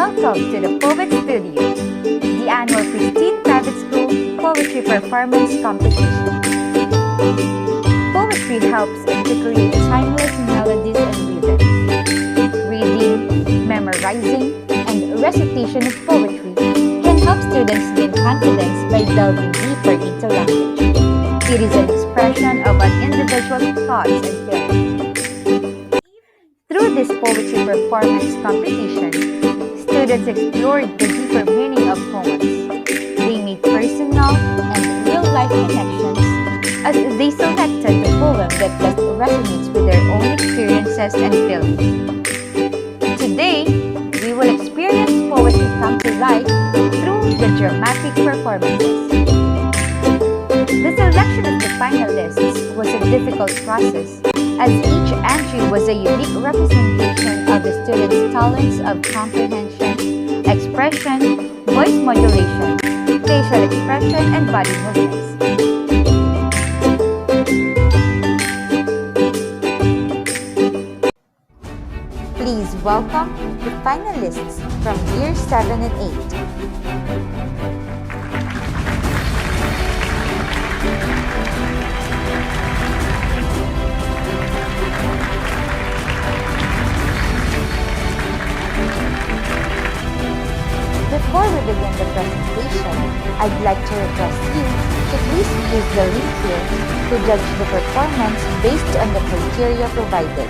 Welcome to the Poet Studio, the annual Christine Private School Poetry Performance Competition. Poetry helps us to create timeless melodies and rhythms. Reading, memorizing, and recitation of poetry can help students gain confidence by delving deeper into language. It is an expression of an individual's thoughts and feelings. Through this poetry performance competition, students explored the deeper meaning of poems. They made personal and real-life connections as they selected the poem that best resonates with their own experiences and feelings. Today, we will experience poetry come to life through the dramatic performances. The selection of the finalists was a difficult process, as each entry was a unique representation of the students' talents of comprehension, expression, voice modulation, facial expression, and body movements. Please welcome the finalists from Year 7 and 8. Before we begin the presentation, I'd like to request you to please use the link here to judge the performance based on the criteria provided.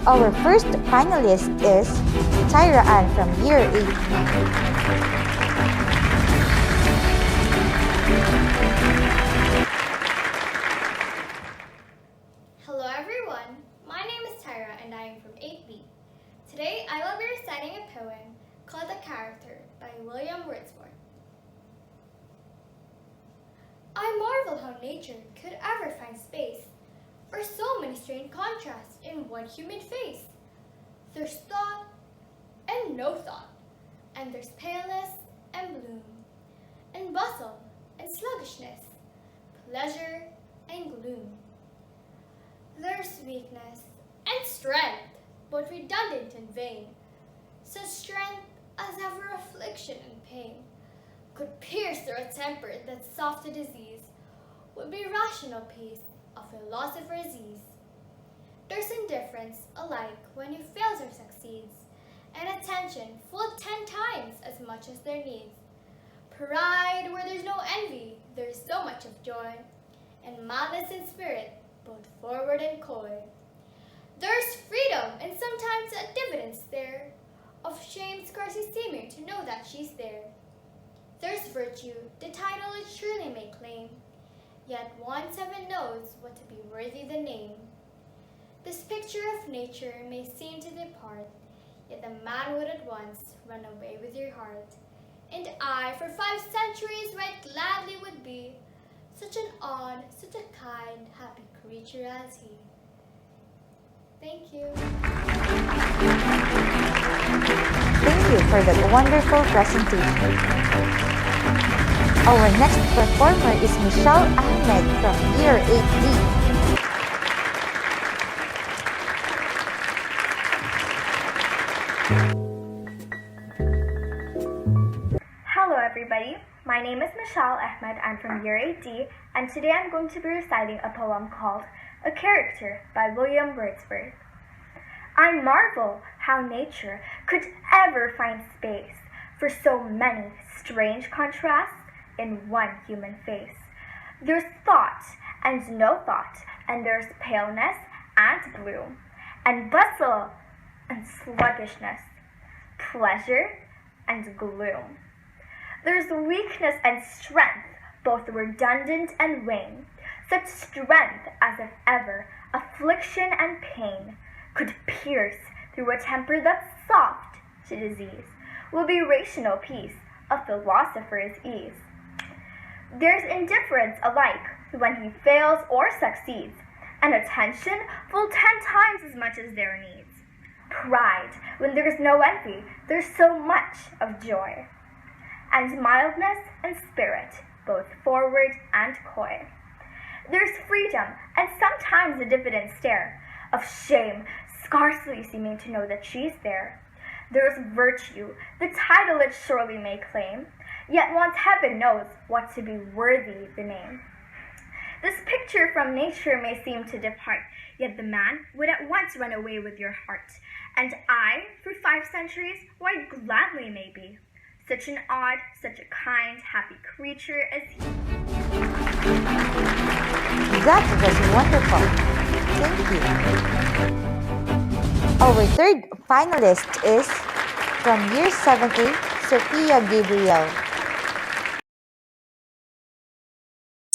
Our first finalist is Tyra Ann from Year 8. Hello everyone, my name is Tyra and I am from 8B. Today I will be reciting a poem called The Character by William Wordsworth. I marvel how nature could ever find space for so many strange contrasts in one human face. There's thought and no thought, and there's paleness and bloom, and bustle and sluggishness, pleasure and gloom. There's weakness and strength, both redundant and vain, such strength as ever affliction and pain could pierce through a temper that soft to disease would be rational peace, a philosopher's ease. There's indifference alike when he fails or succeeds, and attention full 10 times as much as their needs. Pride where there's no envy, there's so much of joy, and malice in spirit, both forward and coy. There's freedom and sometimes a dividend stare, of shame scarcely seeming to know that she's there. There's virtue, the title it surely may claim, yet 1/7 knows what to be worthy the name. This picture of nature may seem to depart, yet the man would at once run away with your heart. And I, for 5 centuries, right gladly would be such an odd, such a kind, happy creature as he. Thank you. Thank you for that wonderful presentation. Our next performer is Michelle Ahmed from Year 8D. Hello everybody, my name is Michelle Ahmed, I'm from Year 8D, and today I'm going to be reciting a poem called A Character by William Wordsworth. I marvel how nature could ever find space for so many strange contrasts in one human face. There's thought and no thought, and there's paleness and bloom, and bustle and sluggishness, pleasure and gloom. There's weakness and strength, both redundant and vain, such strength as if ever affliction and pain could pierce through a temper that's soft to disease, will be rational peace, a philosopher's ease. There's indifference alike when he fails or succeeds, and attention full 10 times as much as their needs. Pride when there's no envy, there's so much of joy, and mildness and spirit, both forward and coy. There's freedom and sometimes a diffident stare, of shame scarcely seeming to know that she's there. There's virtue, the title it surely may claim, yet once heaven knows what to be worthy the name. This picture from nature may seem to depart, yet the man would at once run away with your heart. And I, for 5 centuries, why gladly may be, such an odd, such a kind, happy creature as he. That was wonderful. Thank you. Our third finalist is from Year 7A, Sophia Gabriel.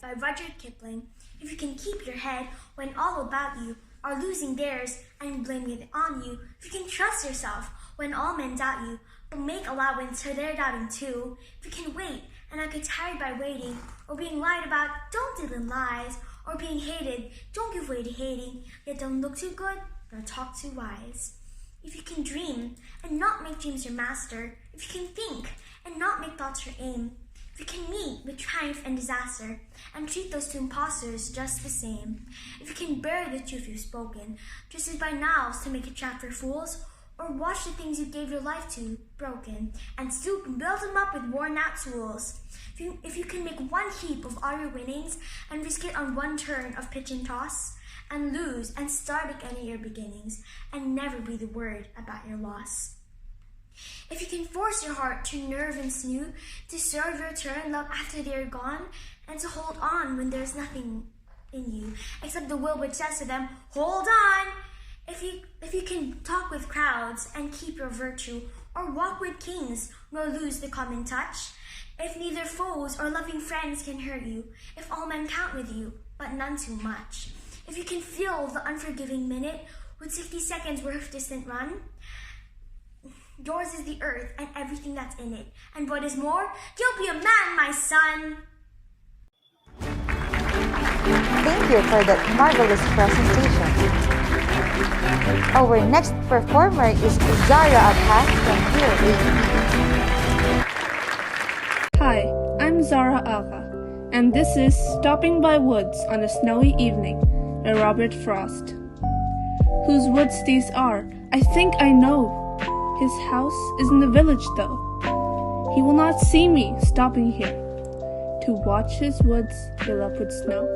By Rudyard Kipling. If you can keep your head when all about you are losing theirs and blaming it on you, if you can trust yourself when all men doubt you, but make allowance for their doubting too, if you can wait and not get tired by waiting, or being lied about, don't deal in lies, or being hated, don't give way to hating, yet don't look too good nor talk too wise. If you can dream and not make dreams your master, if you can think and not make thoughts your aim, if you can meet with triumph and disaster, and treat those two impostors just the same, if you can bear the truth you've spoken, just as by now to make a trap for fools, or watch the things you gave your life to broken, and stoop and build them up with worn-out tools. If you can make one heap of all your winnings, and risk it on one turn of pitch and toss, and lose and start again at your beginnings, and never breathe a word about your loss. If you can force your heart to nerve and sinew, to serve your turn love after they're gone, and to hold on when there's nothing in you, except the will which says to them, hold on! If you can talk with crowds and keep your virtue, or walk with kings, nor lose the common touch, if neither foes or loving friends can hurt you, if all men count with you, but none too much, if you can fill the unforgiving minute with 60 seconds worth of distant run, yours is the earth and everything that's in it. And what is more, you'll be a man, my son. Thank you for that marvelous presentation. Our next performer is Zara Alka from Year 8. Hi, I'm Zara Alka, and this is Stopping by Woods on a Snowy Evening by Robert Frost. Whose woods these are, I think I know. His house is in the village, though. He will not see me stopping here to watch his woods fill up with snow.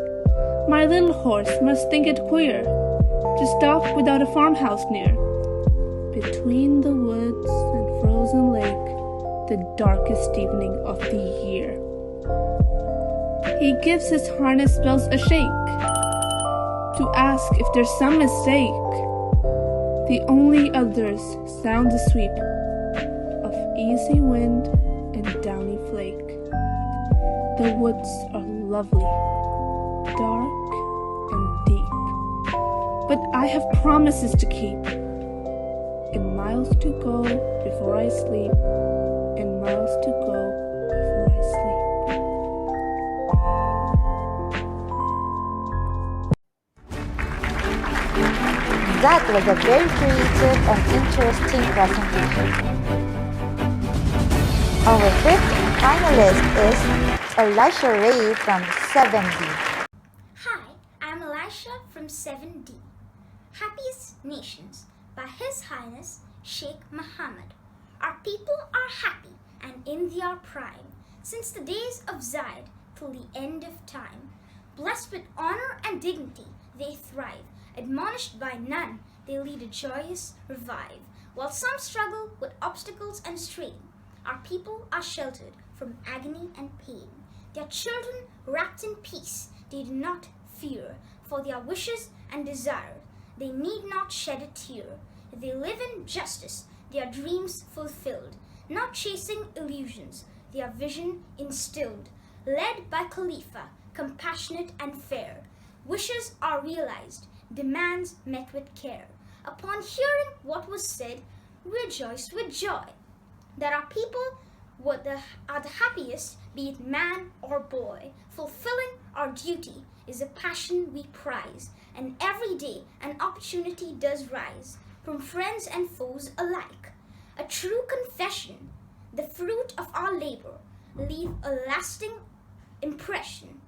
My little horse must think it queer to stop without a farmhouse near. Between the woods and frozen lake, the darkest evening of the year. He gives his harness bells a shake to ask if there's some mistake. The only others sound the sweep of easy wind and downy flake. The woods are lovely, dark and deep, but I have promises to keep, and miles to go before I sleep, and miles to go before I sleep. That was a very creative and interesting presentation. Our fifth finalist is Elisha Ray from 7D. Hi, I'm Elisha from 7D. Happiest Nations by His Highness Sheikh Mohammed. Our people are happy and in their prime since the days of Zaid till the end of time. Blessed with honor and dignity, they thrive. Admonished by none, they lead a joyous revive. While some struggle with obstacles and strain, our people are sheltered from agony and pain. Their children wrapped in peace, they do not fear. For their wishes and desires, they need not shed a tear. They live in justice, their dreams fulfilled, not chasing illusions, their vision instilled. Led by Khalifa, compassionate and fair, wishes are realized, demands met with care. Upon hearing what was said, rejoiced with joy that our people are the happiest, be it man or boy. Fulfilling our duty is a passion we prize, and every day an opportunity does rise from friends and foes alike. A true confession, the fruit of our labor, leave a lasting impression.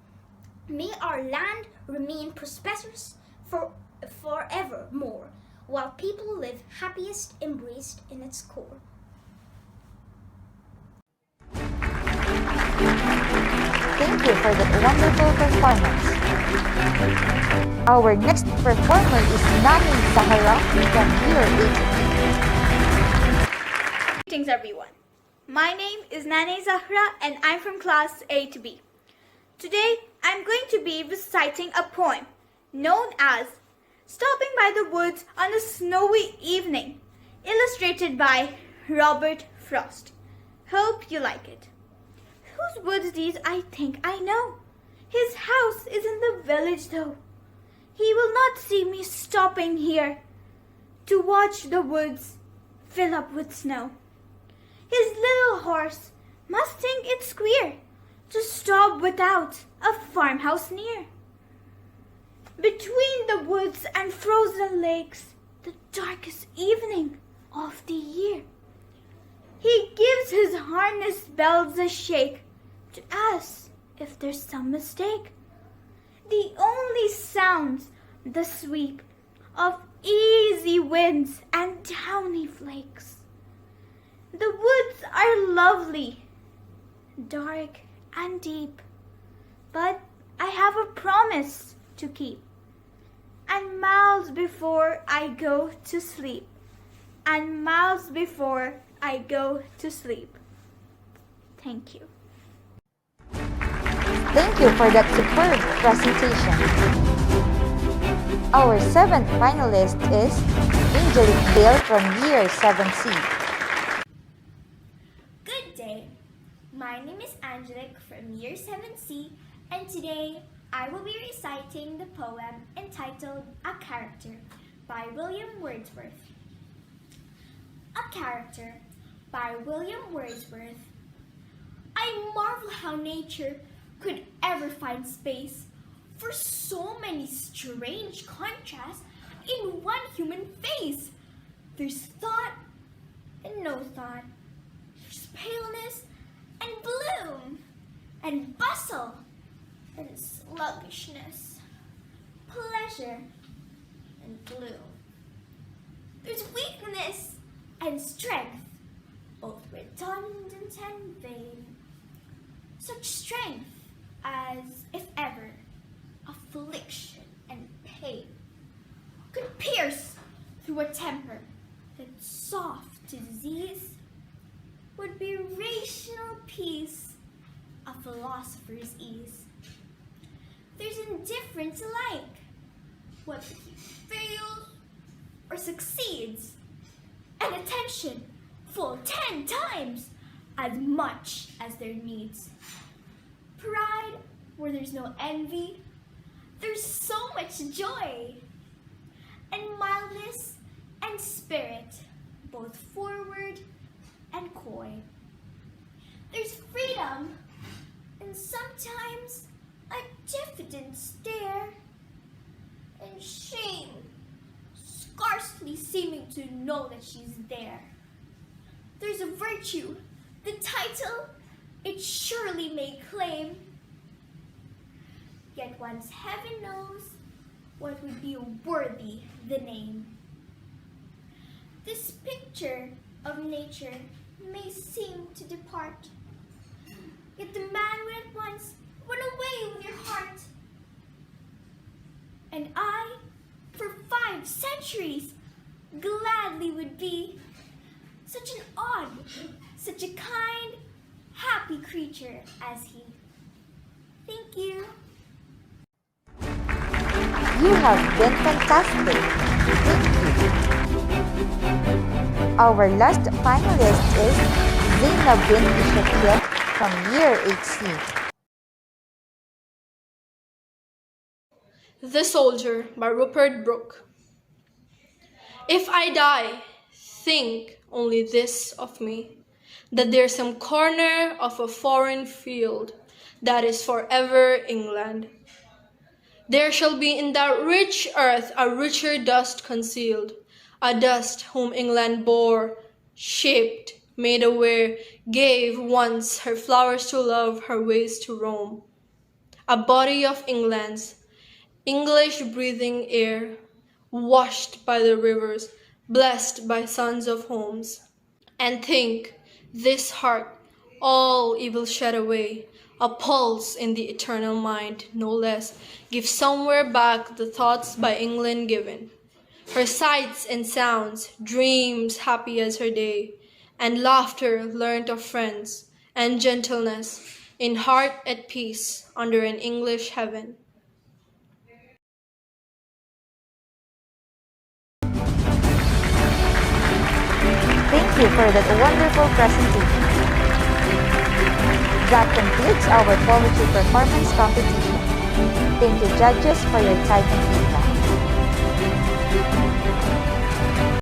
May our land remain prosperous forevermore, while people live happiest embraced in its core. Thank you for that wonderful performance. Our next performer is Nani Zahara from Year 8. Greetings everyone. My name is Nane Zahra and I'm from class A to B. Today I'm going to be reciting a poem known as Stopping by the Woods on a Snowy Evening, illustrated by Robert Frost. Hope you like it. Whose woods these I think I know? His house is in the village though. He will not see me stopping here to watch the woods fill up with snow. His little horse must think it's queer to stop without a farmhouse near. Between the woods and frozen lakes, the darkest evening of the year, he gives his harness bells a shake to ask if there's some mistake. The only sounds the sweep of easy winds and downy flakes. The woods are lovely, dark and deep, but I have a promise to keep. And miles before I go to sleep, and miles before I go to sleep. Thank you. Thank you for that superb presentation. Our seventh finalist is Angelique Dale from Year 7C. Good day. My name is Angelique from Year 7C, and today I will be reciting the poem entitled A Character by William Wordsworth. A Character by William Wordsworth. I marvel how nature could ever find space for so many strange contrasts in one human face. There's thought and no thought. There's paleness and bloom, and bustle and sluggishness, pleasure and gloom. There's weakness and strength, both redundant and vain. Such strength as, if ever, affliction and pain could pierce through a temper that soft disease would be rational peace, a philosopher's ease. There's indifference alike, whether he fails or succeeds, and attention full 10 times as much as their needs. Pride where there's no envy, there's so much joy, and mildness and spirit, both forward and coy. There's freedom, and sometimes a diffident stare, and shame, scarcely seeming to know that she's there. There's a virtue, the title it surely may claim, yet once heaven knows what would be worthy the name. This picture of nature may seem to depart, yet the man would at once run away with your heart. And I, for 5 centuries, gladly would be such an odd, such a kind, happy creature as he. Thank you. You have been fantastic. Thank you. Our last finalist is Zainab binti Shakir from Year 8C. The Soldier by Rupert Brooke. If I die, think only this of me, that there's some corner of a foreign field that is forever England. There shall be in that rich earth a richer dust concealed, a dust whom England bore, shaped, made aware, gave once her flowers to love, her ways to roam. A body of England's, English breathing air, washed by the rivers, blessed by sons of homes. And think, this heart, all evil shed away, a pulse in the eternal mind, no less, give somewhere back the thoughts by England given. Her sights and sounds, dreams happy as her day, and laughter learnt of friends, and gentleness, in heart at peace under an English heaven. Thank you for that wonderful presentation. That concludes our poetry performance competition. Thank you, judges, for your time and feedback.